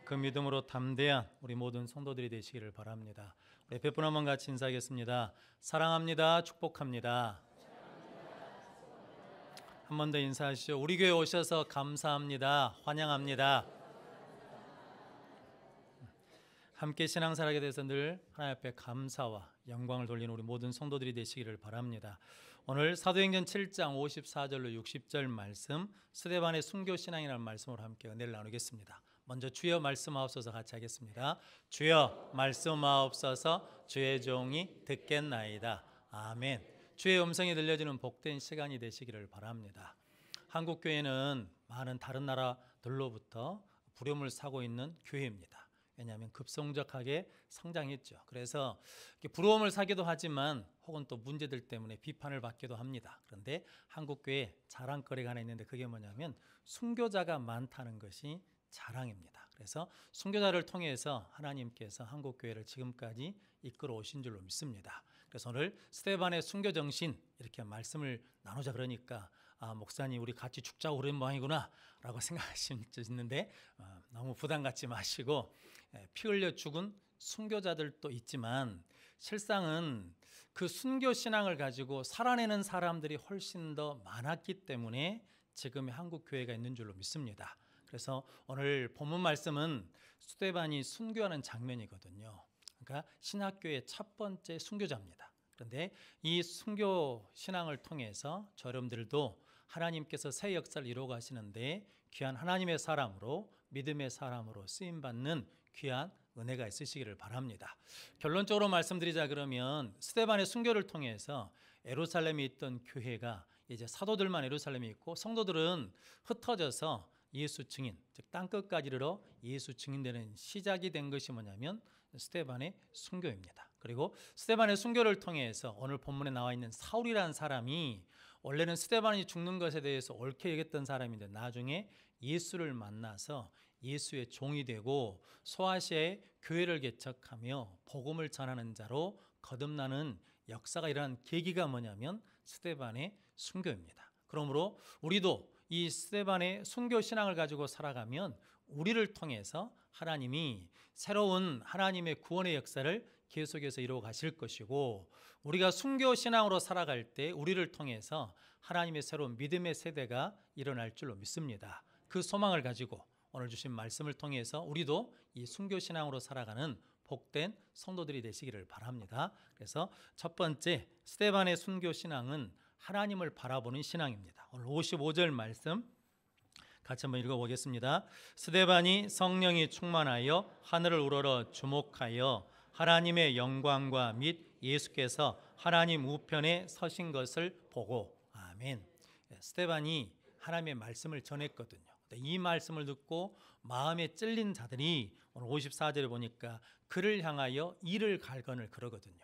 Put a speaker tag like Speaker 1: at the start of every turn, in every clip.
Speaker 1: 그 믿음으로 담대한 우리 모든 성도들이 되시기를 바랍니다. 우리 100분 한번 같이 인사하겠습니다. 사랑합니다. 축복합니다. 한 번 더 인사하시죠. 우리 교회 오셔서 감사합니다. 환영합니다. 함께 신앙생활하게 돼서 늘 하나님 앞에 감사와 영광을 돌리는 우리 모든 성도들이 되시기를 바랍니다. 오늘 사도행전 7장 54절로 60절 말씀, 스데반의 순교신앙이라는 말씀으로 함께 은혜를 나누겠습니다. 먼저 주여 말씀하옵소서 같이 하겠습니다. 주여 말씀하옵소서, 주의 종이 듣겠나이다. 아멘. 주의 음성이 들려지는 복된 시간이 되시기를 바랍니다. 한국교회는 많은 다른 나라들로부터 부름을 사고 있는 교회입니다. 왜냐하면 급성적하게 성장했죠. 그래서 부러움을 사기도 하지만 혹은 또 문제들 때문에 비판을 받기도 합니다. 그런데 한국교회 자랑거리가 하나 있는데 그게 뭐냐면 순교자가 많다는 것이 자랑입니다. 그래서 순교자를 통해서 하나님께서 한국교회를 지금까지 이끌어 오신 줄로 믿습니다. 그래서 오늘 스데반의 순교 정신 이렇게 말씀을 나누자 그러니까 목사님 우리 같이 죽자고 그런 모양이구나 라고 생각하실 수 있는데 너무 부담 갖지 마시고 피 흘려 죽은 순교자들도 있지만 실상은 그 순교 신앙을 가지고 살아내는 사람들이 훨씬 더 많았기 때문에 지금의 한국교회가 있는 줄로 믿습니다. 그래서 오늘 본문 말씀은 스데반이 순교하는 장면이거든요. 그러니까 신학교의 첫 번째 순교자입니다. 그런데 이 순교 신앙을 통해서 여러분들도 하나님께서 새 역사를 이루어 가시는데 귀한 하나님의 사람으로 믿음의 사람으로 쓰임받는 귀한 은혜가 있으시기를 바랍니다. 결론적으로 말씀드리자 그러면 스데반의 순교를 통해서 예루살렘에 있던 교회가 이제 사도들만 예루살렘에 있고 성도들은 흩어져서 예수 증인, 즉 땅끝까지 이르러 예수 증인되는 시작이 된 것이 뭐냐면 스데반의 순교입니다. 그리고 스데반의 순교를 통해서 오늘 본문에 나와 있는 사울이라는 사람이 원래는 스데반이 죽는 것에 대해서 옳게 여겼던 사람인데 나중에 예수를 만나서 예수의 종이 되고 소아시아의 교회를 개척하며 복음을 전하는 자로 거듭나는 역사가 일어난 계기가 뭐냐면 스데반의 순교입니다. 그러므로 우리도 이 스데반의 순교 신앙을 가지고 살아가면 우리를 통해서 하나님이 새로운 하나님의 구원의 역사를 계속해서 이루어 가실 것이고 우리가 순교 신앙으로 살아갈 때 우리를 통해서 하나님의 새로운 믿음의 세대가 일어날 줄로 믿습니다. 그 소망을 가지고 오늘 주신 말씀을 통해서 우리도 이 순교 신앙으로 살아가는 복된 성도들이 되시기를 바랍니다. 그래서 첫 번째 스데반의 순교 신앙은 하나님을 바라보는 신앙입니다. 오늘 55절 말씀 같이 한번 읽어보겠습니다. 스데반이 성령이 충만하여 하늘을 우러러 주목하여 하나님의 영광과 및 예수께서 하나님 우편에 서신 것을 보고 아멘. 스데반이 하나님의 말씀을 전했거든요. 이 말씀을 듣고 마음에 찔린 자들이 오늘 54절에 보니까 그를 향하여 이를 갈건을 그러거든요.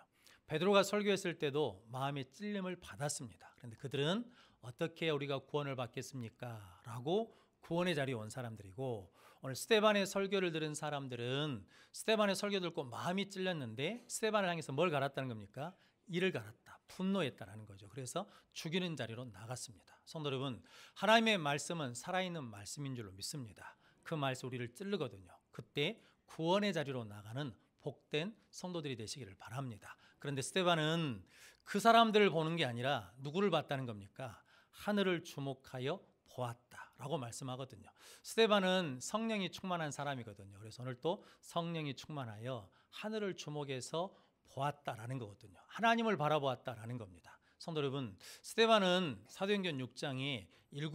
Speaker 1: 베드로가 설교했을 때도 마음의 찔림을 받았습니다. 그런데 그들은 어떻게 우리가 구원을 받겠습니까? 라고 구원의 자리에 온 사람들이고 오늘 스데반의 설교를 들은 사람들은 스데반의 설교 듣고 마음이 찔렸는데 스데반을 향해서 뭘 갈았다는 겁니까? 이를 갈았다. 분노했다라는 거죠. 그래서 죽이는 자리로 나갔습니다. 성도 여러분, 하나님의 말씀은 살아있는 말씀인 줄로 믿습니다. 그 말씀 우리를 찌르거든요. 그때 구원의 자리로 나가는 복된 성도들이 되시기를 바랍니다. 그런데 스데반은 그 사람들을 보는 게 아니라 누구를 봤다는 겁니까? 하늘을 주목하여 보았다라고 말씀하거든요. 스데반은 성령이 충만한 사람이거든요. 그래서 오늘 또 성령이 충만하여 하늘을 주목해서 보았다라는 거거든요. 하나님을 바라보았다라는 겁니다. 성도 여러분, 스데반은 사도행전 6장에 7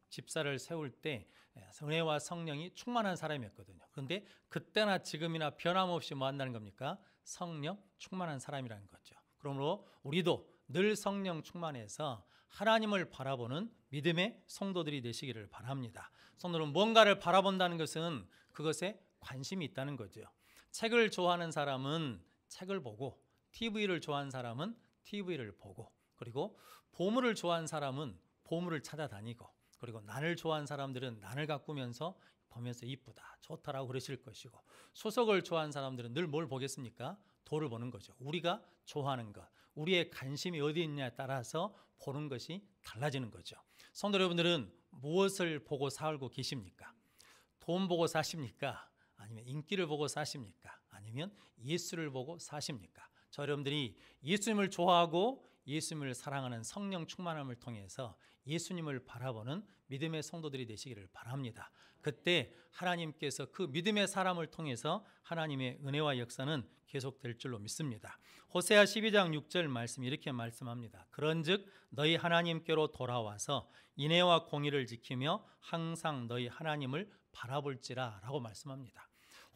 Speaker 1: 집사를 세울 때 은혜와 성령이 충만한 사람이었거든요. 그런데 그때나 지금이나 변함없이 뭐 한다는 겁니까? 성령 충만한 사람이라는 거죠. 그러므로 우리도 늘 성령 충만해서 하나님을 바라보는 믿음의 성도들이 되시기를 바랍니다. 성도는 뭔가를 바라본다는 것은 그것에 관심이 있다는 거죠. 책을 좋아하는 사람은 책을 보고 TV를 좋아하는 사람은 TV를 보고 그리고 보물을 좋아하는 사람은 보물을 찾아다니고 그리고 난을 좋아하는 사람들은 난을 가꾸면서 보면서 이쁘다, 좋다라고 그러실 것이고 소석을 좋아하는 사람들은 늘 뭘 보겠습니까? 돌을 보는 거죠. 우리가 좋아하는 것, 우리의 관심이 어디 있냐에 따라서 보는 것이 달라지는 거죠. 성도 여러분들은 무엇을 보고 살고 계십니까? 돈 보고 사십니까? 아니면 인기를 보고 사십니까? 아니면 예수를 보고 사십니까? 저 여러분들이 예수님을 좋아하고 예수님을 사랑하는 성령 충만함을 통해서 예수님을 바라보는 믿음의 성도들이 되시기를 바랍니다. 그때 하나님께서 그 믿음의 사람을 통해서 하나님의 은혜와 역사는 계속될 줄로 믿습니다. 호세아 12장 6절 말씀 이렇게 말씀합니다. 그런즉 너희 하나님께로 돌아와서 인애와 공의를 지키며 항상 너희 하나님을 바라볼지라 라고 말씀합니다.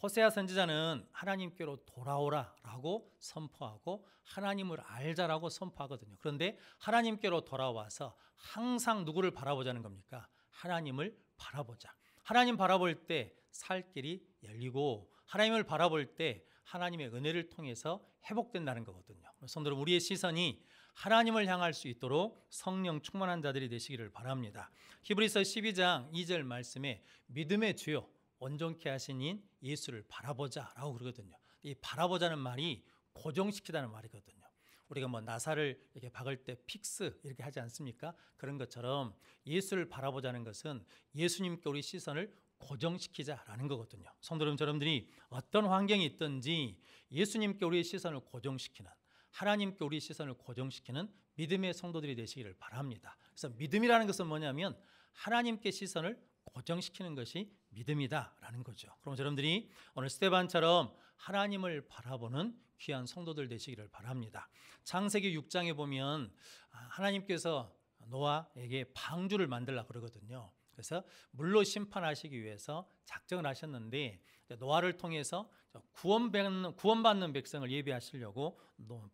Speaker 1: 호세아 선지자는 하나님께로 돌아오라라고 선포하고 하나님을 알자라고 선포하거든요. 그런데 하나님께로 돌아와서 항상 누구를 바라보자는 겁니까? 하나님을 바라보자. 하나님 바라볼 때 살 길이 열리고 하나님을 바라볼 때 하나님의 은혜를 통해서 회복된다는 거거든요. 성도들, 우리의 시선이 하나님을 향할 수 있도록 성령 충만한 자들이 되시기를 바랍니다. 히브리서 12장 2절 말씀에 믿음의 주요 온전케 하신 인 예수를 바라보자라고 그러거든요. 이 바라보자는 말이 고정시키다는 말이거든요. 우리가 뭐 나사를 이렇게 박을 때 픽스 이렇게 하지 않습니까? 그런 것처럼 예수를 바라보자는 것은 예수님께 우리 시선을 고정시키자라는 거거든요. 성도 여러분들이 어떤 환경이 있든지 예수님께 우리의 시선을 고정시키는, 하나님께 우리의 시선을 고정시키는 믿음의 성도들이 되시기를 바랍니다. 그래서 믿음이라는 것은 뭐냐면 하나님께 시선을 고정시키는 것이 믿음이다라는 거죠. 그럼 여러분들이 오늘 스데반처럼 하나님을 바라보는 귀한 성도들 되시기를 바랍니다. 창세기 6장에 보면 하나님께서 노아에게 방주를 만들라 그러거든요. 그래서 물로 심판하시기 위해서 작정을 하셨는데 노아를 통해서 구원받는 백성을 예비하시려고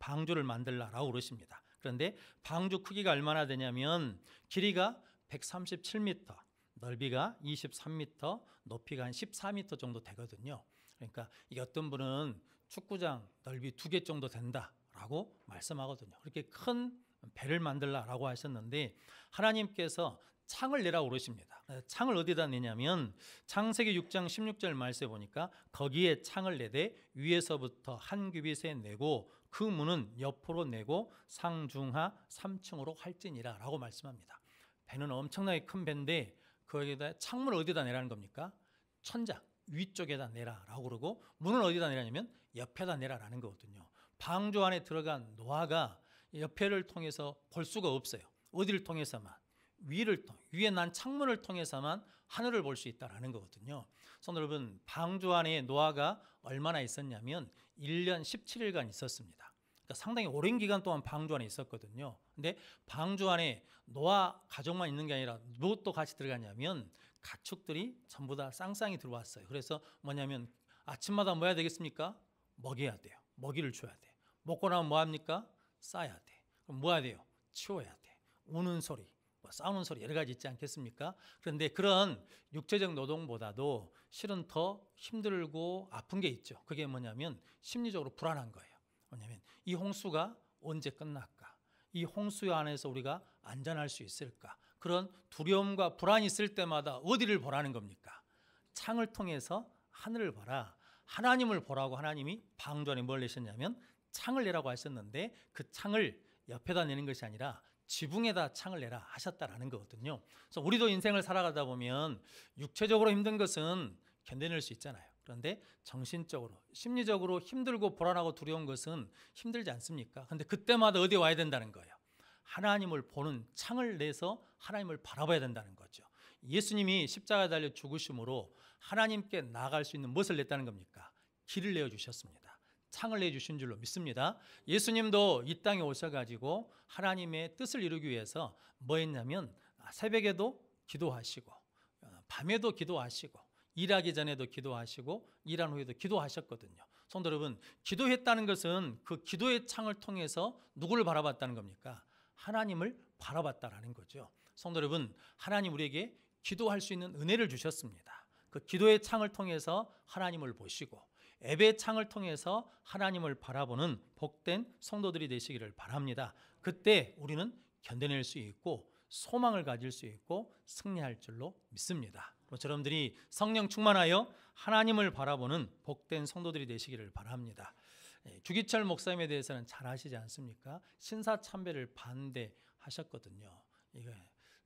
Speaker 1: 방주를 만들라라고 그러십니다. 그런데 방주 크기가 얼마나 되냐면 길이가 137m, 넓이가 23m, 높이가 한 14m 정도 되거든요. 그러니까 이게 어떤 분은 축구장 넓이 2개 정도 된다라고 말씀하거든요. 그렇게 큰 배를 만들라라고 하셨는데 하나님께서 창을 내라고 그러십니다. 창을 어디다 내냐면 창세기 6장 16절 말씀에 보니까 거기에 창을 내되 위에서부터 한 규빗에 내고 그 문은 옆으로 내고 상중하 3층으로 할지니라 라고 말씀합니다. 배는 엄청나게 큰 배인데 거기에다 창문을 어디다 내라는 겁니까? 천장 위쪽에다 내라라고 그러고 문을 어디다 내라냐면 옆에다 내라라는 거거든요. 방주 안에 들어간 노아가 옆에를 통해서 볼 수가 없어요. 어디를 통해서만? 위에 난 창문을 통해서만 하늘을 볼 수 있다라는 거거든요. 성도 여러분, 방주 안에 노아가 얼마나 있었냐면 1년 17일간 있었습니다. 그러니까 상당히 오랜 기간 동안 방주 안에 있었거든요. 근데 방주 안에 노아 가족만 있는 게 아니라 무엇도 같이 들어가냐면 가축들이 전부 다 쌍쌍이 들어왔어요. 그래서 뭐냐면 아침마다 뭐 해야 되겠습니까? 먹여야 돼요. 먹이를 줘야 돼. 먹고 나면 뭐 합니까? 싸야 돼. 그럼 뭐 해야 돼요? 치워야 돼. 우는 소리, 싸우는 소리 여러 가지 있지 않겠습니까? 그런데 그런 육체적 노동보다도 실은 더 힘들고 아픈 게 있죠. 그게 뭐냐면 심리적으로 불안한 거예요. 뭐냐면 이 홍수가 언제 끝날까? 이 홍수 안에서 우리가 안전할 수 있을까? 그런 두려움과 불안이 있을 때마다 어디를 보라는 겁니까? 창을 통해서 하늘을 봐라. 하나님을 보라고 하나님이 방주 안에 뭘 내셨냐면 창을 내라고 하셨는데 그 창을 옆에다 내는 것이 아니라 지붕에다 창을 내라 하셨다라는 거거든요. 그래서 우리도 인생을 살아가다 보면 육체적으로 힘든 것은 견뎌낼 수 있잖아요. 그런데 정신적으로, 심리적으로 힘들고 불안하고 두려운 것은 힘들지 않습니까? 그런데 그때마다 어디 와야 된다는 거예요. 하나님을 보는 창을 내서 하나님을 바라봐야 된다는 거죠. 예수님이 십자가에 달려 죽으심으로 하나님께 나아갈 수 있는 무엇을 냈다는 겁니까? 길을 내어주셨습니다. 창을 내주신 줄로 믿습니다. 예수님도 이 땅에 오셔가지고 하나님의 뜻을 이루기 위해서 뭐 했냐면 새벽에도 기도하시고 밤에도 기도하시고 일하기 전에도 기도하시고 일한 후에도 기도하셨거든요. 성도 여러분, 기도했다는 것은 그 기도의 창을 통해서 누구를 바라봤다는 겁니까? 하나님을 바라봤다라는 거죠. 성도 여러분, 하나님 우리에게 기도할 수 있는 은혜를 주셨습니다. 그 기도의 창을 통해서 하나님을 보시고 예배의 창을 통해서 하나님을 바라보는 복된 성도들이 되시기를 바랍니다. 그때 우리는 견뎌낼 수 있고 소망을 가질 수 있고 승리할 줄로 믿습니다. 여러분들이 성령 충만하여 하나님을 바라보는 복된 성도들이 되시기를 바랍니다. 주기철 목사님에 대해서는 잘 아시지 않습니까? 신사참배를 반대하셨거든요.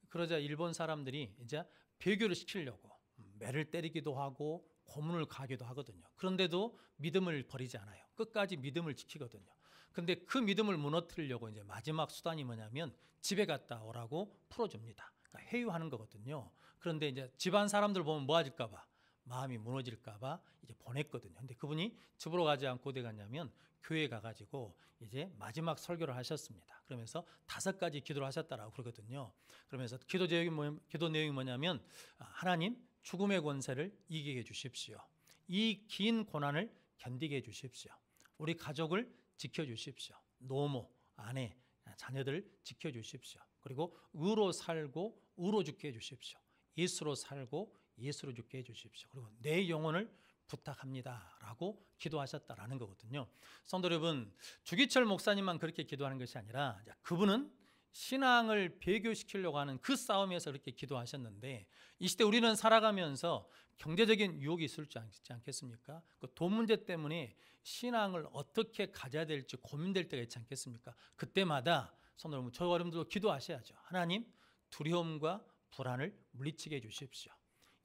Speaker 1: 그러자 일본 사람들이 이제 배교를 시키려고 매를 때리기도 하고 고문을 가기도 하거든요. 그런데도 믿음을 버리지 않아요. 끝까지 믿음을 지키거든요. 근데 그 믿음을 무너뜨리려고 이제 마지막 수단이 뭐냐면 집에 갔다 오라고 풀어줍니다. 그러니까 회유하는 거거든요. 그런데 이제 집안 사람들 보면 모아질까 봐, 마음이 무너질까 봐 이제 보냈거든요. 근데 그분이 집으로 가지 않고 어디 갔냐면 교회에 가가지고 이제 마지막 설교를 하셨습니다. 그러면서 5가지 기도를 하셨다라고 그러거든요. 그러면서 기도 내용이 뭐냐면, 하나님, 죽음의 권세를 이기게 해주십시오. 이 긴 고난을 견디게 해주십시오. 우리 가족을 지켜주십시오. 노모, 아내, 자녀들을 지켜주십시오. 그리고 의로 살고 의로 죽게 해주십시오. 예수로 살고 예수로 죽게 해주십시오. 그리고 내 영혼을 부탁합니다 라고 기도하셨다라는 거거든요. 성도 여러분, 주기철 목사님만 그렇게 기도하는 것이 아니라 그분은 신앙을 배교시키려고 하는 그 싸움에서 그렇게 기도하셨는데, 이 시대 우리는 살아가면서 경제적인 유혹이 있을 지 않겠습니까? 그 돈 문제 때문에 신앙을 어떻게 가져야 될지 고민될 때가 있지 않겠습니까? 그때마다 성도 여러분, 저와 여러분들도 기도하셔야죠. 하나님, 두려움과 불안을 물리치게 해주십시오.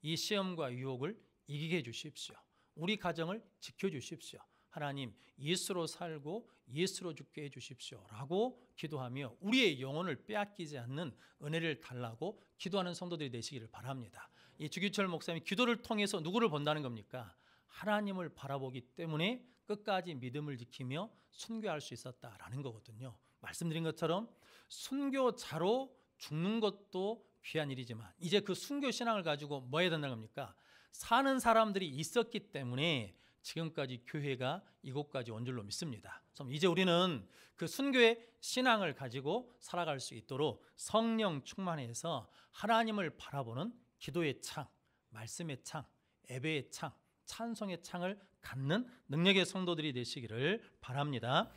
Speaker 1: 이 시험과 유혹을 이기게 해주십시오. 우리 가정을 지켜주십시오. 하나님, 예수로 살고 예수로 죽게 해주십시오 라고 기도하며 우리의 영혼을 빼앗기지 않는 은혜를 달라고 기도하는 성도들이 되시기를 바랍니다. 이 주기철 목사님이 기도를 통해서 누구를 본다는 겁니까? 하나님을 바라보기 때문에 끝까지 믿음을 지키며 순교할 수 있었다라는 거거든요. 말씀드린 것처럼 순교자로 죽는 것도 귀한 일이지만 이제 그 순교 신앙을 가지고 뭐 해야 된다는 겁니까? 사는 사람들이 있었기 때문에 지금까지 교회가 이곳까지 온 줄로 믿습니다. 이제 우리는 그 순교의 신앙을 가지고 살아갈 수 있도록 성령 충만해서 하나님을 바라보는 기도의 창, 말씀의 창, 예배의 창, 찬송의 창을 갖는 능력의 성도들이 되시기를 바랍니다.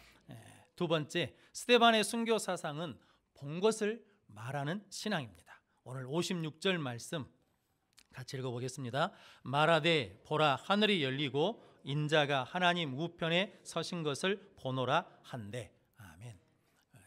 Speaker 1: 2번째, 스데반의 순교 사상은 본 것을 말하는 신앙입니다. 오늘 56절 말씀 같이 읽어보겠습니다. 말하되 보라, 하늘이 열리고 인자가 하나님 우편에 서신 것을 보노라 한대. 아멘.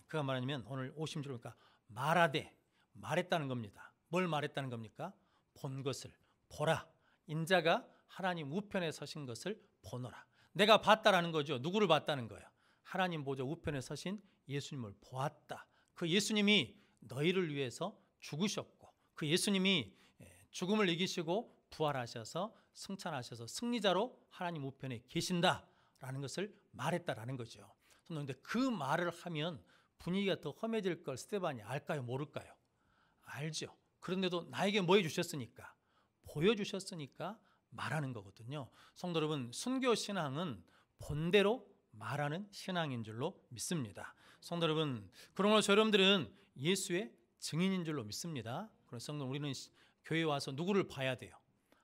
Speaker 1: 그가 말하면 오늘 56절 그러니까 말하되, 말했다는 겁니다. 뭘 말했다는 겁니까? 본 것을 보라, 인자가 하나님 우편에 서신 것을 보노라. 내가 봤다라는 거죠. 누구를 봤다는 거예요? 하나님 보좌 우편에 서신 예수님을 보았다. 그 예수님이 너희를 위해서 죽으셨고 그 예수님이 죽음을 이기시고 부활하셔서 승천하셔서 승리자로 하나님 우편에 계신다라는 것을 말했다라는 거죠. 그런데 그 말을 하면 분위기가 더 험해질 걸 스데반이 알까요? 모를까요? 알죠. 그런데도 나에게 뭐 해주셨으니까? 보여주셨으니까 말하는 거거든요. 성도 여러분, 순교 신앙은 본대로 말하는 신앙인 줄로 믿습니다. 성도 여러분, 그러므로 여러분들은 예수의 증인인 줄로 믿습니다. 그래서 성도 우리는 교회에 와서 누구를 봐야 돼요?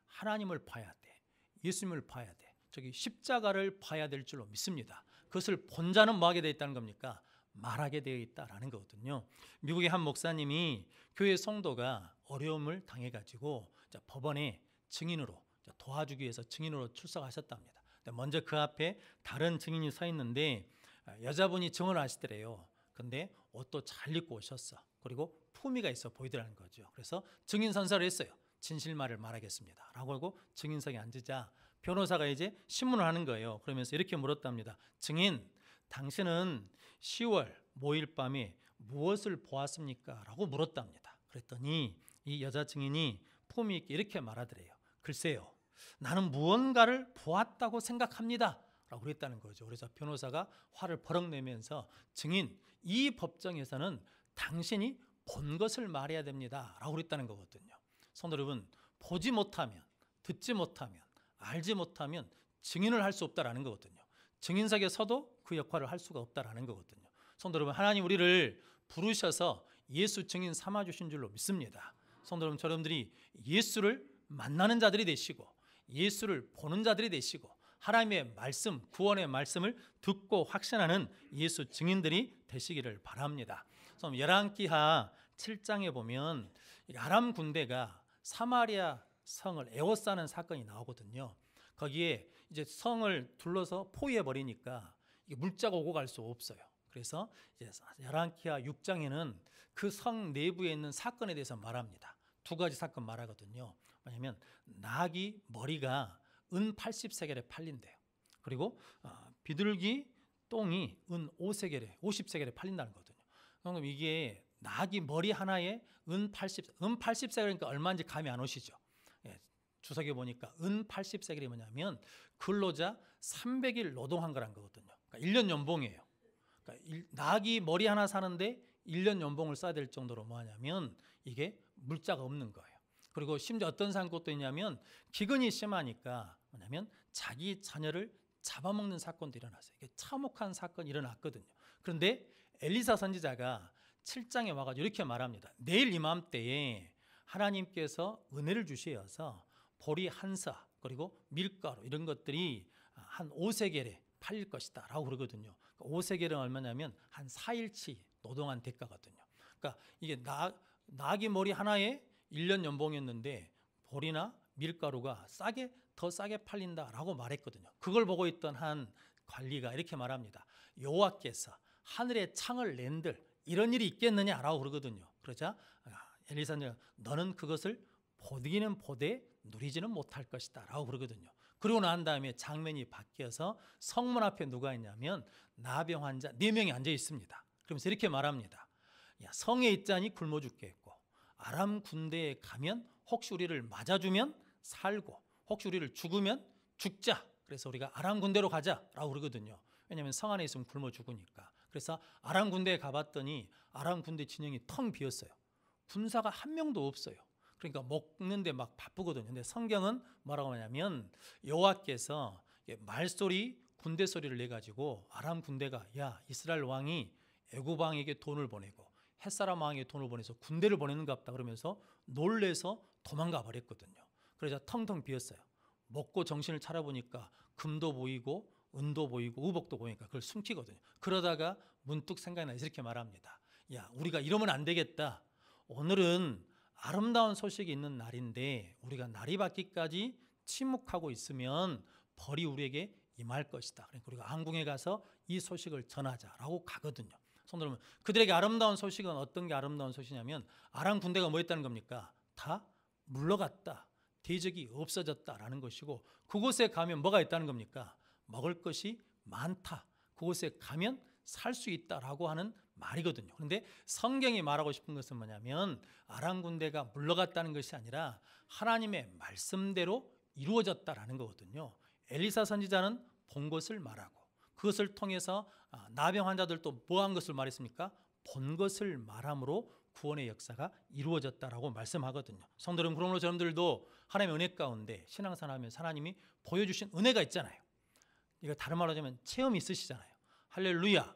Speaker 1: 하나님을 봐야 돼. 예수님을 봐야 돼. 저기 십자가를 봐야 될 줄로 믿습니다. 그것을 본 자는 뭐 하게 되어 있다는 겁니까? 말하게 되어 있다라는 거거든요. 미국의 한 목사님이 교회 성도가 어려움을 당해가지고 법원에 증인으로 도와주기 위해서 증인으로 출석하셨답니다. 먼저 그 앞에 다른 증인이 서 있는데 여자분이 증언을 하시더래요. 근데 옷도 잘 입고 오셨어. 그리고 품위가 있어 보이더라는 거죠. 그래서 증인 선서를 했어요. 진실말을 말하겠습니다 라고 하고 증인석에 앉으자 변호사가 이제 신문을 하는 거예요. 그러면서 이렇게 물었답니다. 증인, 당신은 10월 모일 밤에 무엇을 보았습니까? 라고 물었답니다. 그랬더니 이 여자 증인이 품위 있게 이렇게 말하더래요. 글쎄요, 나는 무언가를 보았다고 생각합니다 라고 그랬다는 거죠. 그래서 변호사가 화를 버럭 내면서 증인, 이 법정에서는 당신이 본 것을 말해야 됩니다 라고 그랬다는 거거든요. 성도 여러분, 보지 못하면, 듣지 못하면, 알지 못하면 증인을 할 수 없다라는 거거든요. 증인석에 서도 그 역할을 할 수가 없다라는 거거든요. 성도 여러분, 하나님 우리를 부르셔서 예수 증인 삼아주신 줄로 믿습니다. 성도 여러분, 여러분들이 예수를 만나는 자들이 되시고 예수를 보는 자들이 되시고 하나님의 말씀, 구원의 말씀을 듣고 확신하는 예수 증인들이 되시기를 바랍니다. 열왕기하 7장에 보면 아람 군대가 사마리아 성을 에워싸는 사건이 나오거든요. 거기에 이제 성을 둘러서 포위해 버리니까 물자가 오고 갈 수 없어요. 그래서 이제 열왕기하 6장에는 그 성 내부에 있는 사건에 대해서 말합니다. 2가지 사건 말하거든요. 왜냐하면 나귀 머리가 은 80세겔에 팔린대요. 그리고 비둘기 똥이 은 5세겔에 50세겔에 팔린다는 거거든요. 그럼 이게 나귀 머리 하나에 은 80세겔이니까 얼마인지 감이 안 오시죠? 예, 주석에 보니까 은 80세겔이 뭐냐면 근로자 300일 노동한 거란 거거든요. 그러니까 1년 연봉이에요. 그러니까 나귀 머리 하나 사는데 1년 연봉을 써야 될 정도로 뭐하냐면 이게 물자가 없는 거예요. 그리고 심지어 어떤 사건도 있냐면 기근이 심하니까 뭐냐면 자기 자녀를 잡아먹는 사건도 일어났어요. 이게 참혹한 사건이 일어났거든요. 그런데 엘리사 선지자가 7장에 와가지고 이렇게 말합니다. 내일 이맘때에 하나님께서 은혜를 주셔서 보리 한 사 그리고 밀가루 이런 것들이 한 5세겔에 팔릴 것이다 라고 그러거든요. 5세겔은 얼마냐면 한 4일치 노동한 대가거든요. 그러니까 이게 나귀 머리 하나에 1년 연봉이었는데 보리나 밀가루가 더 싸게 팔린다라고 말했거든요. 그걸 보고 있던 한 관리가 이렇게 말합니다. 여호와께서 하늘에 창을 낸들 이런 일이 있겠느냐라고 그러거든요. 그러자 엘리사는 너는 그것을 보기는 보되 누리지는 못할 것이다 라고 그러거든요. 그러고 난 다음에 장면이 바뀌어서 성문 앞에 누가 있냐면 나병 환자 4명이 앉아 있습니다. 그러면서 이렇게 말합니다. 야, 성에 있자니 굶어 죽겠고 아람 군대에 가면 혹시 우리를 맞아주면 살고 혹시 우리를 죽으면 죽자. 그래서 우리가 아람 군대로 가자라고 그러거든요. 왜냐하면 성 안에 있으면 굶어 죽으니까. 그래서 아람 군대에 가봤더니 아람 군대 진영이 텅 비었어요. 군사가 한 명도 없어요. 그러니까 먹는데 막 바쁘거든요. 근데 성경은 뭐라고 하냐면 여호와께서 말소리 군대 소리를 내가지고 아람 군대가 야 이스라엘 왕이 애굽 왕에게 돈을 보내고 햇사람 왕에게 돈을 보내서 군대를 보내는갑다 그러면서 놀래서 도망가 버렸거든요. 그래서 텅텅 비었어요. 먹고 정신을 차려보니까 금도 보이고 은도 보이고 의복도 보이니까 그걸 숨기거든요. 그러다가 문득 생각이 나서 이렇게 말합니다. 야 우리가 이러면 안 되겠다. 오늘은 아름다운 소식이 있는 날인데 우리가 날이 밝기까지 침묵하고 있으면 벌이 우리에게 임할 것이다. 그러니까 우리가 안궁에 가서 이 소식을 전하자라고 가거든요. 성도 여러분, 그들에게 아름다운 소식은 어떤 게 아름다운 소식이냐면 아람 군대가 뭐 했다는 겁니까? 다 물러갔다. 대적이 없어졌다라는 것이고 그곳에 가면 뭐가 있다는 겁니까? 먹을 것이 많다. 그곳에 가면 살 수 있다라고 하는 말이거든요. 그런데 성경이 말하고 싶은 것은 뭐냐면 아람 군대가 물러갔다는 것이 아니라 하나님의 말씀대로 이루어졌다라는 거거든요. 엘리사 선지자는 본 것을 말하고 그것을 통해서 나병 환자들도 뭐 한 것을 말했습니까? 본 것을 말함으로 구원의 역사가 이루어졌다라고 말씀하거든요. 성도 여러분, 그러므로 저러분들도 하나님의 은혜 가운데 신앙생활하면서 하나님이 보여주신 은혜가 있잖아요. 이거 다른 말로 하자면 체험이 있으시잖아요. 할렐루야.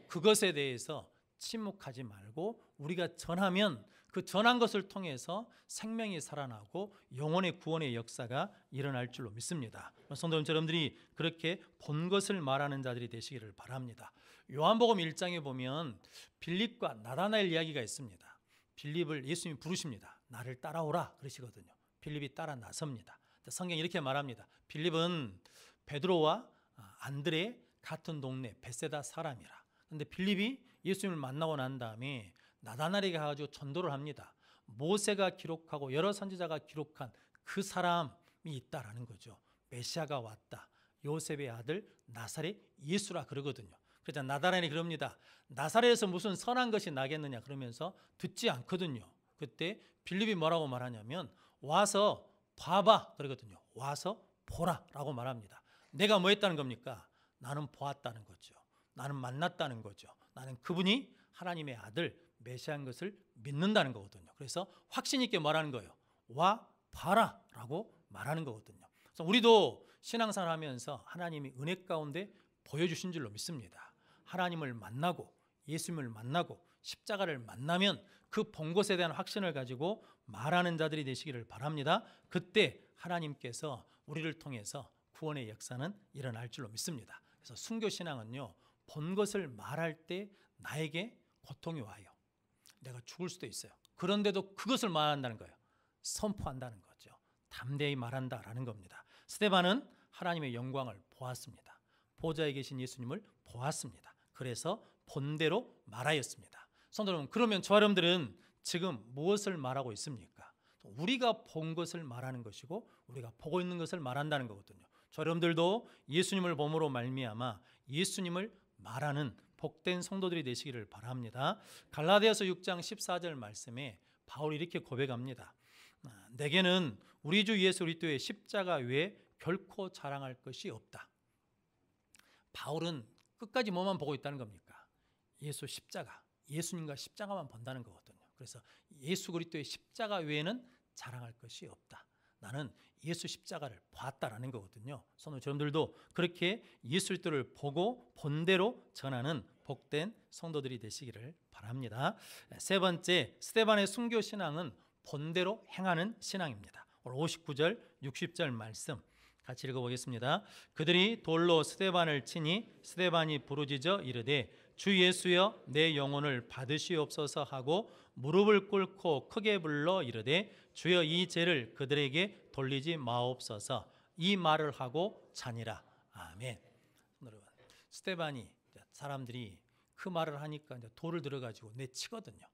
Speaker 1: 그것에 대해서 침묵하지 말고 우리가 전하면 그 전한 것을 통해서 생명이 살아나고 영혼의 구원의 역사가 일어날 줄로 믿습니다. 성도 여러분들이 그렇게 본 것을 말하는 자들이 되시기를 바랍니다. 요한복음 1장에 보면 빌립과 나다나엘 이야기가 있습니다. 빌립을 예수님이 부르십니다. 나를 따라오라 그러시거든요. 빌립이 따라 나섭니다. 성경이 이렇게 말합니다. 빌립은 베드로와 안드레 같은 동네 베세다 사람이라. 그런데 빌립이 예수님을 만나고 난 다음에 나다나엘에게 가가지고 전도를 합니다. 모세가 기록하고 여러 선지자가 기록한 그 사람이 있다라는 거죠. 메시아가 왔다. 요셉의 아들 나사렛 예수라 그러거든요. 그래서 나다나엘이 그럽니다. 나사렛에서 무슨 선한 것이 나겠느냐 그러면서 듣지 않거든요. 그때 빌립이 뭐라고 말하냐면 와서 봐봐 그러거든요. 와서 보라라고 말합니다. 내가 뭐 했다는 겁니까? 나는 보았다는 거죠. 나는 만났다는 거죠. 나는 그분이 하나님의 아들 메시아인 것을 믿는다는 거거든요. 그래서 확신 있게 말하는 거예요. 와 봐라 라고 말하는 거거든요. 그래서 우리도 신앙생활 하면서 하나님이 은혜 가운데 보여주신 줄로 믿습니다. 하나님을 만나고 예수님을 만나고 십자가를 만나면 그 본 것에 대한 확신을 가지고 말하는 자들이 되시기를 바랍니다. 그때 하나님께서 우리를 통해서 구원의 역사는 일어날 줄로 믿습니다. 그래서 순교신앙은요, 본 것을 말할 때 나에게 고통이 와요. 내가 죽을 수도 있어요. 그런데도 그것을 말한다는 거예요. 선포한다는 거죠. 담대히 말한다라는 겁니다. 스데반은 하나님의 영광을 보았습니다. 보좌에 계신 예수님을 보았습니다. 그래서 본대로 말하였습니다. 성도 여러분, 그러면 저 여러분들은 지금 무엇을 말하고 있습니까? 우리가 본 것을 말하는 것이고 우리가 보고 있는 것을 말한다는 거거든요. 여러분들도 예수님을 봄으로 말미암아 예수님을 말하는 복된 성도들이 되시기를 바랍니다. 갈라디아서 6장 14절 말씀에 바울이 이렇게 고백합니다. 내게는 우리 주 예수 그리스도의 십자가 외에 결코 자랑할 것이 없다. 바울은 끝까지 뭐만 보고 있다는 겁니까? 예수 십자가, 예수님과 십자가만 본다는 거거든요. 그래서 예수 그리스도의 십자가 외에는 자랑할 것이 없다. 나는 예수 십자가를 봤다라는 거거든요. 성도 여러분들도 그렇게 예수 그리스도를 보고 본대로 전하는 복된 성도들이 되시기를 바랍니다. 세 번째, 스데반의 순교 신앙은 본대로 행하는 신앙입니다. 오늘 59절, 60절 말씀 같이 읽어보겠습니다. 그들이 돌로 스데반을 치니 스데반이 부르짖어 이르되 주 예수여 내 영혼을 받으시옵소서 하고 무릎을 꿇고 크게 불러 이르되 주여 이 죄를 그들에게 돌리지 마옵소서. 이 말을 하고 자니라. 아멘. 여러분, 스데반이 사람들이 그 말을 하니까 이제 돌을 들어가지고 내치거든요.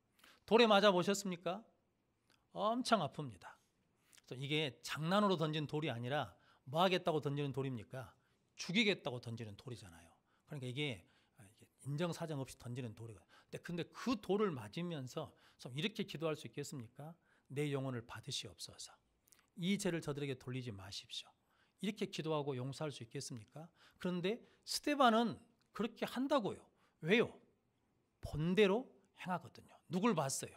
Speaker 1: 돌에 맞아 보셨습니까? 엄청 아픕니다. 그래서 이게 장난으로 던진 돌이 아니라 뭐 하겠다고 던지는 돌입니까? 죽이겠다고 던지는 돌이잖아요. 그러니까 이게 인정사정 없이 던지는 돌이거든요. 근데 그 돌을 맞으면서 이렇게 기도할 수 있겠습니까? 내 영혼을 받으시옵소서. 이 죄를 저들에게 돌리지 마십시오. 이렇게 기도하고 용서할 수 있겠습니까? 그런데 스데반은 그렇게 한다고요. 왜요? 본대로 행하거든요. 누굴 봤어요?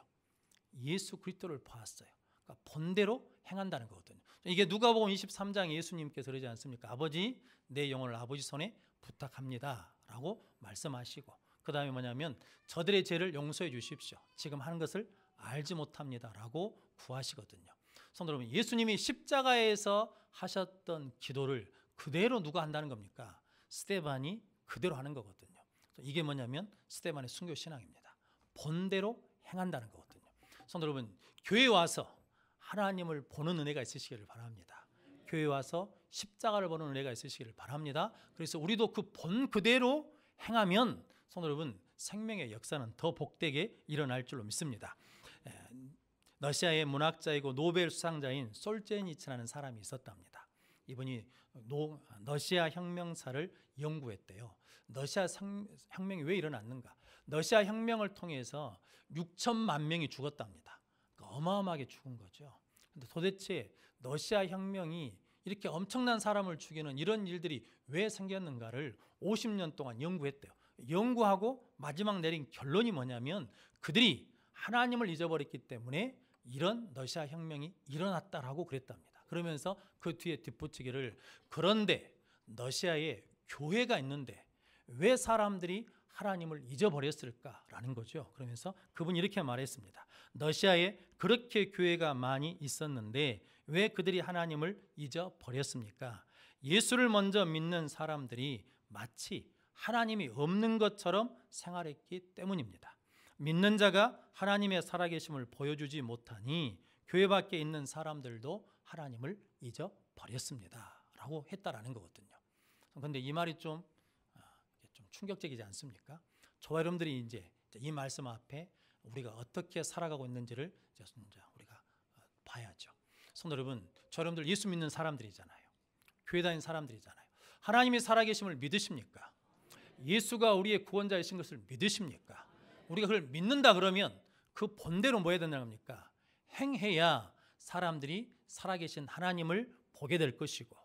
Speaker 1: 예수 그리스도를 봤어요. 그러니까 본대로 행한다는 거거든요. 이게 누가복음 23장에 예수님께서 그러지 않습니까? 아버지, 내 영혼을 아버지 손에 부탁합니다 라고 말씀하시고, 그 다음에 뭐냐면 저들의 죄를 용서해 주십시오. 지금 하는 것을 알지 못합니다 라고 구하시거든요. 성도 여러분, 예수님이 십자가에서 하셨던 기도를 그대로 누가 한다는 겁니까? 스데반이 그대로 하는 거거든요. 이게 뭐냐면 스데반의 순교 신앙입니다. 본대로 행한다는 거거든요. 성도 여러분, 교회에 와서 하나님을 보는 은혜가 있으시기를 바랍니다. 교회에 와서 십자가를 보는 은혜가 있으시기를 바랍니다. 그래서 우리도 그 본 그대로 행하면 성도 여러분, 생명의 역사는 더 복되게 일어날 줄로 믿습니다. 러시아의 문학자이고 노벨 수상자인 솔제니츠라는 사람이 있었답니다. 이분이 러시아 혁명사를 연구했대요. 러시아 혁명이 왜 일어났는가? 러시아 혁명을 통해서 6천만 명이 죽었답니다. 그러니까 어마어마하게 죽은 거죠. 근데 도대체 러시아 혁명이 이렇게 엄청난 사람을 죽이는 이런 일들이 왜 생겼는가를 50년 동안 연구했대요. 연구하고 마지막 내린 결론이 뭐냐면 그들이 하나님을 잊어버렸기 때문에 이런 러시아 혁명이 일어났다라고 그랬답니다. 그러면서 그 뒤에 뒷붙이기를, 그런데 러시아에 교회가 있는데 왜 사람들이 하나님을 잊어버렸을까라는 거죠. 그러면서 그분이 이렇게 말했습니다. 러시아에 그렇게 교회가 많이 있었는데 왜 그들이 하나님을 잊어버렸습니까? 예수를 먼저 믿는 사람들이 마치 하나님이 없는 것처럼 생활했기 때문입니다. 믿는 자가 하나님의 살아계심을 보여주지 못하니 교회 밖에 있는 사람들도 하나님을 잊어버렸습니다 라고 했다라는 거거든요. 그런데 이 말이 좀 충격적이지 않습니까? 저와 여러분들이 이제 이 말씀 앞에 우리가 어떻게 살아가고 있는지를 우리가 봐야죠. 성도 여러분, 저 여러분들 예수 믿는 사람들이잖아요. 교회 다니는 사람들이잖아요. 하나님이 살아계심을 믿으십니까? 예수가 우리의 구원자이신 것을 믿으십니까? 우리가 그걸 믿는다 그러면 그 본대로 뭐 해야 된다는 겁니까? 행해야 사람들이 살아계신 하나님을 보게 될 것이고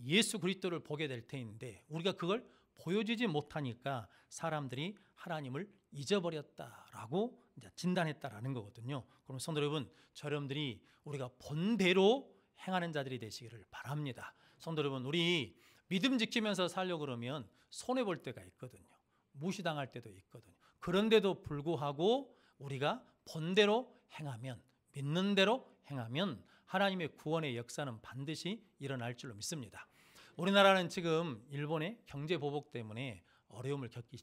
Speaker 1: 예수 그리스도를 보게 될 테인데, 우리가 그걸 보여주지 못하니까 사람들이 하나님을 잊어버렸다라고 진단했다라는 거거든요. 그럼 성도 여러분, 저 여러분들이 우리가 본대로 행하는 자들이 되시기를 바랍니다. 성도 여러분, 우리 믿음 지키면서 살려고 그러면 손해볼 때가 있거든요. 무시당할 때도 있거든요. 그런데도 불구하고 우리가 본대로 행하면, 믿는 대로 행하면 하나님의 구원의 역사는 반드시 일어날 줄로 믿습니다. 우리나라는 지금 일본의 경제 보복 때문에 어려움을 겪기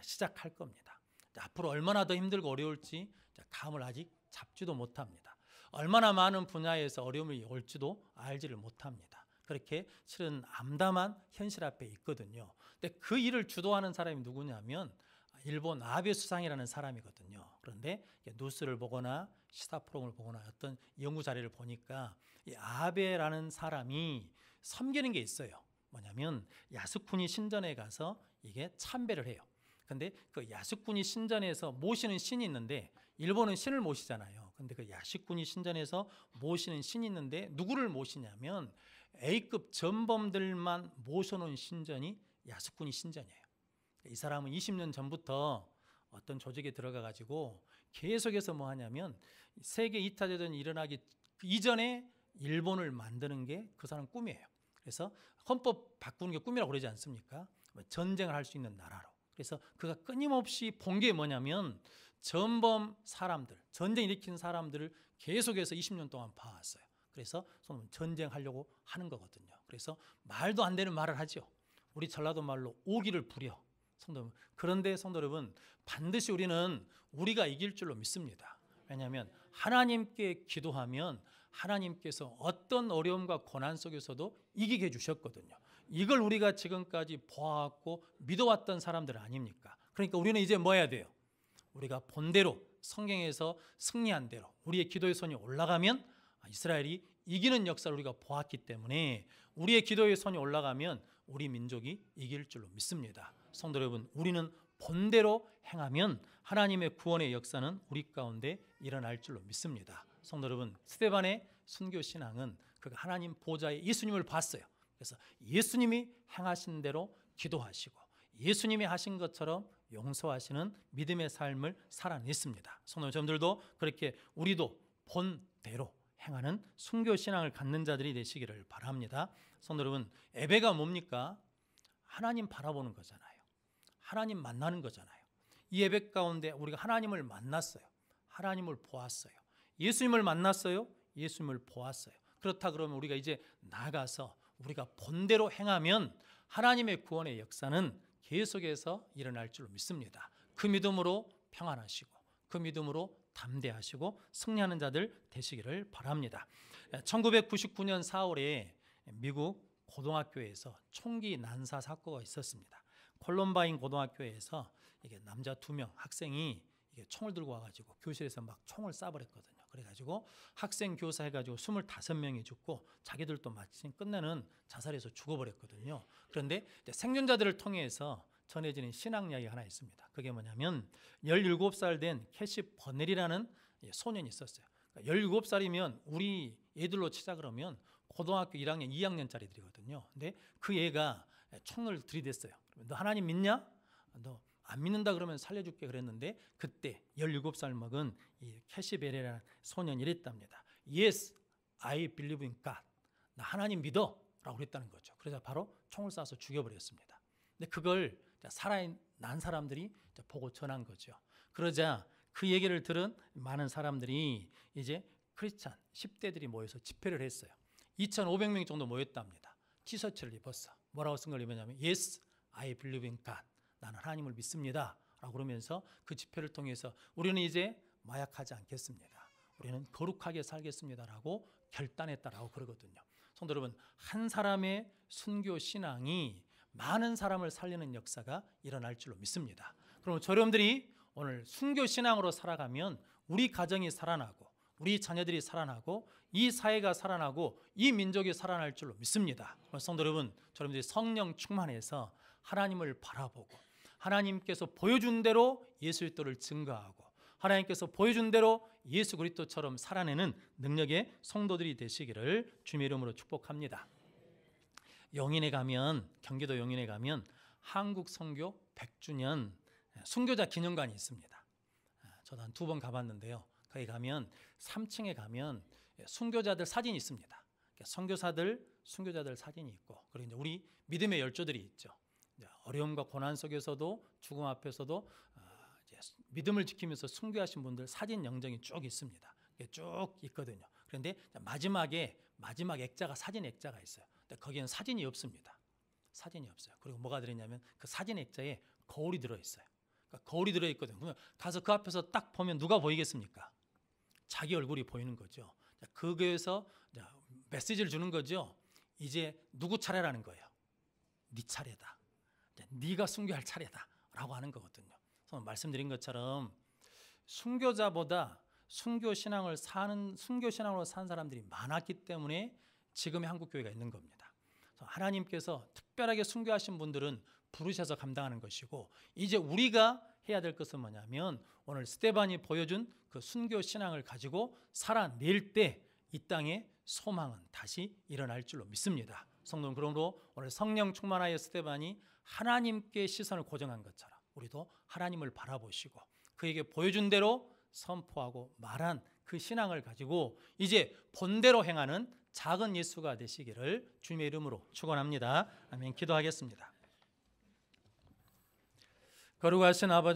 Speaker 1: 시작할 겁니다. 앞으로 얼마나 더 힘들고 어려울지 감을 아직 잡지도 못합니다. 얼마나 많은 분야에서 어려움이 올지도 알지를 못합니다. 그렇게 실은 암담한 현실 앞에 있거든요. 근데 그 일을 주도하는 사람이 누구냐면 일본 아베 수상이라는 사람이거든요. 그런데 뉴스를 보거나 시사 프로그램을 보거나 어떤 연구 자료를 보니까 이 아베라는 사람이 섬기는 게 있어요. 뭐냐면 야스쿠니 신전에 가서 이게 참배를 해요. 근데 그 야스쿠니 신전에서 모시는 신이 있는데 일본은 신을 모시잖아요. 근데 그 야스쿠니 신전에서 모시는 신이 있는데 누구를 모시냐면 A급 전범들만 모셔놓은 신전이 야스쿠니 신전이에요. 이 사람은 20년 전부터 어떤 조직에 들어가 가지고 계속해서 뭐 하냐면 세계 2차 대전이 일어나기 이전에 일본을 만드는 게 그 사람 꿈이에요. 그래서 헌법 바꾸는 게 꿈이라고 그러지 않습니까? 전쟁을 할 수 있는 나라로. 그래서 그가 끊임없이 본 게 뭐냐면 전범 사람들, 전쟁 일으킨 사람들을 계속해서 20년 동안 봐왔어요. 그래서 전쟁하려고 하는 거거든요. 그래서 말도 안 되는 말을 하죠. 우리 전라도 말로 오기를 부려. 성도 여러분. 그런데 성도 여러분, 반드시 우리는 우리가 이길 줄로 믿습니다. 왜냐하면 하나님께 기도하면 하나님께서 어떤 어려움과 고난 속에서도 이기게 해주셨거든요. 이걸 우리가 지금까지 보아왔고 믿어왔던 사람들 아닙니까? 그러니까 우리는 이제 뭐 해야 돼요? 우리가 본대로 성경에서 승리한 대로 우리의 기도의 손이 올라가면 이스라엘이 이기는 역사를 우리가 보았기 때문에 우리의 기도의 손이 올라가면 우리 민족이 이길 줄로 믿습니다. 성도 여러분, 우리는 본대로 행하면 하나님의 구원의 역사는 우리 가운데 일어날 줄로 믿습니다. 성도 여러분, 스데반의 순교 신앙은 그가 하나님 보좌에 예수님을 봤어요. 그래서 예수님이 행하신 대로 기도하시고 예수님이 하신 것처럼 용서하시는 믿음의 삶을 살아냈습니다. 성도 여러분들도 그렇게 우리도 본대로 행하는 순교 신앙을 갖는 자들이 되시기를 바랍니다. 성도 여러분, 예배가 뭡니까? 하나님 바라보는 거잖아요. 하나님 만나는 거잖아요. 이 예배 가운데 우리가 하나님을 만났어요. 하나님을 보았어요. 예수님을 만났어요. 예수님을 보았어요. 그렇다 그러면 우리가 이제 나가서 우리가 본대로 행하면 하나님의 구원의 역사는 계속해서 일어날 줄 믿습니다. 그 믿음으로 평안하시고 그 믿음으로 담대하시고 승리하는 자들 되시기를 바랍니다. 1999년 4월에 미국 고등학교에서 총기 난사 사고가 있었습니다. 콜럼바인 고등학교에서 이게 남자 2명 학생이 이게 총을 들고 와가지고 교실에서 막 총을 쏴버렸거든요. 그래가지고 학생 교사 해가지고 25명이 죽고 자기들도 마침 끝내는 자살해서 죽어버렸거든요. 그런데 생존자들을 통해서 전해지는 신앙 이야기가 하나 있습니다. 그게 뭐냐면 17살 된 캐시 버넬이라는 소년이 있었어요. 그러니까 17살이면 우리 애들로 치자 그러면 고등학교 1학년, 2학년짜리들이거든요. 근데 그 애가 총을 들이댔어요. 너 하나님 믿냐? 너 안 믿는다 그러면 살려줄게 그랬는데 그때 17살 먹은 이 캐시베레라는 소년이 이랬답니다. Yes, I believe in God. 나 하나님 믿어 라고 그랬다는 거죠. 그래서 바로 총을 쏴서 죽여버렸습니다. 근데 그걸 살아난 사람들이 보고 전한 거죠. 그러자 그 얘기를 들은 많은 사람들이 이제 크리스찬 10대들이 모여서 집회를 했어요. 2,500명 정도 모였답니다. 티셔츠를 입었어. 뭐라고 쓴 걸 입었냐면 Yes, I believe in God. 나는 하나님을 믿습니다 라고 그러면서 그 집회를 통해서 우리는 이제 마약하지 않겠습니다. 우리는 거룩하게 살겠습니다라고 결단했다라고 그러거든요. 성도 여러분, 한 사람의 순교 신앙이 많은 사람을 살리는 역사가 일어날 줄로 믿습니다. 그럼 여러분들이 오늘 순교 신앙으로 살아가면 우리 가정이 살아나고 우리 자녀들이 살아나고 이 사회가 살아나고 이 민족이 살아날 줄로 믿습니다. 성도 여러분, 여러분들이 성령 충만해서 하나님을 바라보고 하나님께서 보여준 대로 예수 그리스도를 증거하고 하나님께서 보여준 대로 예수 그리스도처럼 살아내는 능력의 성도들이 되시기를 주님의 이름으로 축복합니다. 용인에 가면, 경기도 용인에 가면 한국 선교 100주년 순교자 기념관이 있습니다. 저도 한 2번 가봤는데요. 거기 가면 3층에 가면 순교자들 사진이 있습니다. 순교자들 사진이 있고, 그리고 이제 우리 믿음의 열조들이 있죠. 어려움과 고난 속에서도 죽음 앞에서도 믿음을 지키면서 순교하신 분들 사진 영정이 쭉 있습니다. 쭉 있거든요. 그런데 마지막에 마지막 액자가 사진 액자가 있어요. 근데 거기는 사진이 없습니다. 사진이 없어요. 그리고 뭐가 들어있냐면 그 사진 액자에 거울이 들어있어요. 그러니까 거울이 들어있거든요. 그러면 가서 그 앞에서 딱 보면 누가 보이겠습니까? 자기 얼굴이 보이는 거죠. 거기에서 메시지를 주는 거죠. 이제 누구 차례라는 거예요. 네 차례다. 네가 순교할 차례다 라고 하는 거거든요. 말씀드린 것처럼 순교자보다 순교 신앙으로 산 사람들이 많았기 때문에 지금의 한국 교회가 있는 겁니다. 그래서 하나님께서 특별하게 순교하신 분들은 부르셔서 감당하는 것이고, 이제 우리가 해야 될 것은 뭐냐면 오늘 스데반이 보여준 그 순교 신앙을 가지고 살아낼 때 이 땅에 소망은 다시 일어날 줄로 믿습니다. 성도는 그러므로 오늘 성령 충만하여 스데반이 하나님께 시선을 고정한 것처럼 우리도 하나님을 바라보시고 그에게 보여준 대로 선포하고 말한 그 신앙을 가지고 이제 본대로 행하는 작은 예수가 되시기를 주님의 이름으로 축원합니다. 아멘. 기도하겠습니다. 거룩하신 아버지,